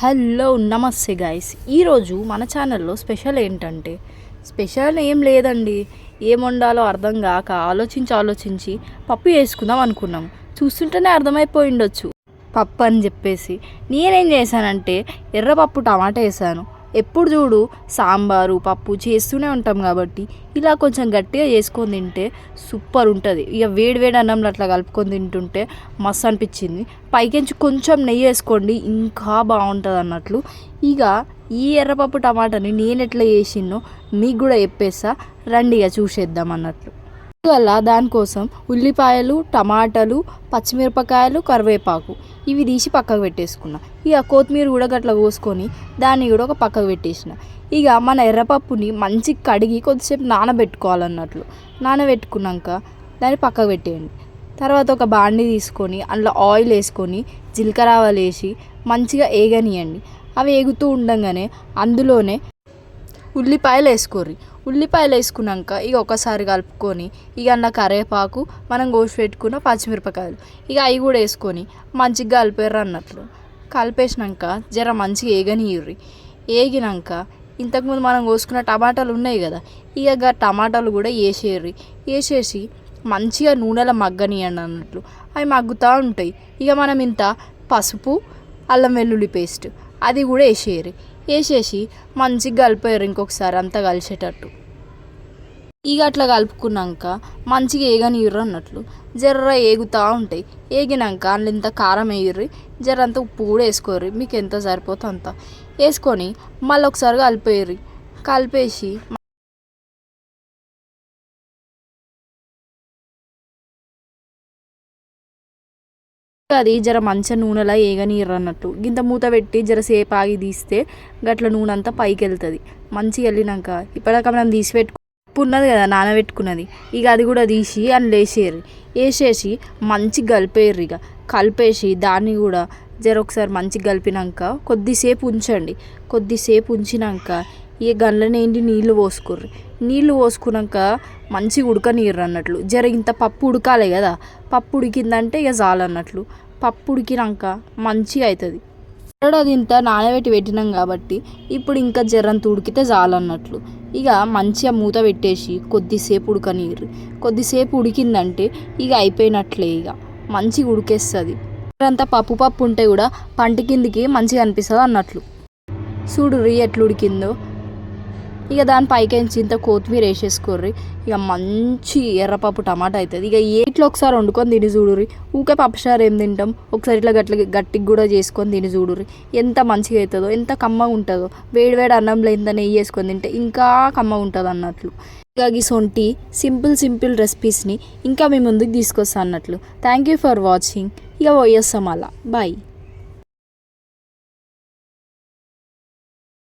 Hello నమస్తే guys. ఈరోజు మన ఛానల్లో స్పెషల్ ఏంటంటే స్పెషల్ ఏం లేదండి. ఏం వండాలో అర్థం కాక ఆలోచించి పప్పు వేసుకుందాం అనుకున్నాం. చూస్తుంటేనే అర్థమైపోయి ఉండొచ్చు పప్పు అని చెప్పేసి. నేనేం చేశానంటే ఎర్రపప్పు టమాటా వేసాను. ఎప్పుడు చూడు సాంబారు పప్పు చేస్తూనే ఉంటాం కాబట్టి ఇలా కొంచెం గట్టిగా చేసుకొని తింటే సూపర్ ఉంటుంది. ఇక వేడి అన్నంలో అట్లా కలుపుకొని తింటుంటే మస్తు అనిపించింది. పైకెంచి కొంచెం నెయ్యి వేసుకోండి, ఇంకా బాగుంటుంది అన్నట్లు. ఇక ఈ ఎర్రపప్పు టమాటాని నేను ఎట్లా చేసినో మీకు కూడా చెప్పేస్తా, రండి ఇక చూసేద్దాం అన్నట్లు. అందువల్ల దానికోసం ఉల్లిపాయలు, టమాటాలు, పచ్చిమిరపకాయలు, కరివేపాకు ఇవి తీసి పక్కకు పెట్టేసుకున్నా. ఇక కొత్తిమీర కూడా గట్ల కోసుకొని దాన్ని కూడా ఒక పక్కకు పెట్టేసిన. ఇక మన ఎర్రపప్పుని మంచిగా కడిగి కొద్దిసేపు నానబెట్టుకోవాలన్నట్లు. నానబెట్టుకున్నాక దాన్ని పక్కకు పెట్టేయండి. తర్వాత ఒక బాండి తీసుకొని అందులో ఆయిల్ వేసుకొని జీలకర్ర ఆవాలు వేసి మంచిగా వేగనియండి. అవి వేగుతూ ఉండగానే అందులోనే ఉల్లిపాయలు వేసుకోర్రి. ఉల్లిపాయలు వేసుకున్నాక ఇక ఒకసారి కలుపుకొని ఇక అందులో కరివేపాకు, మనం కోసి పెట్టుకున్న పచ్చిమిరపకాయలు ఇక అవి కూడా వేసుకొని మంచిగా కలిపారు అన్నట్లు. కలిపేసినాక జర మంచిగా వేగనియ్యుర్రి. వేగినాక ఇంతకుముందు మనం కోసుకున్న టమాటాలు ఉన్నాయి కదా, ఇక టమాటాలు కూడా వేసేసి మంచిగా నూనెలో మగ్గనియండి అన్నట్లు. అవి మగ్గుతూ ఉంటాయి. ఇక మనం ఇంత పసుపు, అల్లం వెల్లుల్లి పేస్ట్ అది కూడా వేసేసి మంచిగా కలిపారు. ఇంకొకసారి అంతా కలిసేటట్టు ఇక అట్లా కలుపుకున్నాక మంచిగా వేగనియ్యరు అన్నట్లు. జర్ర వేగుతూ ఉంటాయి. వేగినాక అందులో ఇంత కారం వేయర్రి, జర అంత ఉప్పు కూడా వేసుకోర్రి. మీకు ఎంత సరిపోతే అంత వేసుకొని మళ్ళీ ఒకసారి కలిపేసి అది జర మంచిగా నూనెలా వేగనీయరు అన్నట్టు. గింత మూత పెట్టి జర సేపు ఆగి తీస్తే గట్ల నూనె అంతా పైకి వెళ్తుంది. మంచిగా వెళ్ళినాక ఇప్పటిదాకా మనం తీసి ఉప్పు ఉన్నది కదా నానబెట్టుకున్నది, ఇక అది కూడా తీసి అందులో వేసేసి మంచిగా కలిపేయరు. ఇక కలిపేసి దాన్ని కూడా జర ఒకసారి మంచిగా కలిపినాక కొద్దిసేపు ఉంచండి. కొద్దిసేపు ఉంచినాక ఇక గండ్ల నిండి నీళ్ళు పోసుకున్నాక మంచిగా ఉడకనీయరు అన్నట్లు. జర ఇంత పప్పు ఉడకాలి కదా, పప్పు ఉడికిందంటే ఇక చాలన్నట్లు. పప్పు ఉడికినాక మంచిగా అవుతుంది. అది ఇంత నానబెట్టి పెట్టినాం కాబట్టి ఇప్పుడు ఇంకా జరంత ఉడికితే చాలన్నట్లు. ఇక మంచిగా మూత పెట్టేసి కొద్దిసేపు ఉడకనీయరు. కొద్దిసేపు ఉడికిందంటే ఇక అయిపోయినట్లే. ఇక మంచిగా ఉడికేస్తుంది. జరంతా పప్పు ఉంటే కూడా పంట కిందికి మంచిగా అనిపిస్తుంది అన్నట్లు. చూడుర్రి ఎట్లు ఉడికిందో. ఇక దాని పైకించి ఇంత కొత్తిమీర వేసేసుకోర్రి. ఇక మంచి ఎర్రపప్పు టమాటా అవుతుంది. ఇక ఇట్లా ఒకసారి వండుకొని తిని చూడుర్రి. ఊకే పప్పుచారు ఏం తింటాం, ఒకసారి ఇట్లా గట్టిగా కూడా చేసుకొని తిని చూడుర్రి. ఎంత మంచిగా అవుతుందో, ఎంత కమ్మగా ఉంటుందో. వేడి అన్నంలో ఎంత నెయ్యి వేసుకొని తింటే ఇంకా కమ్మగా ఉంటుంది అన్నట్లు. ఇక ఈ సొంటి సింపుల్ రెసిపీస్ని ఇంకా మీ ముందుకు తీసుకొస్తా అన్నట్లు. Thank you for watching. ఇక పోయేస్తాం అలా. బాయ్.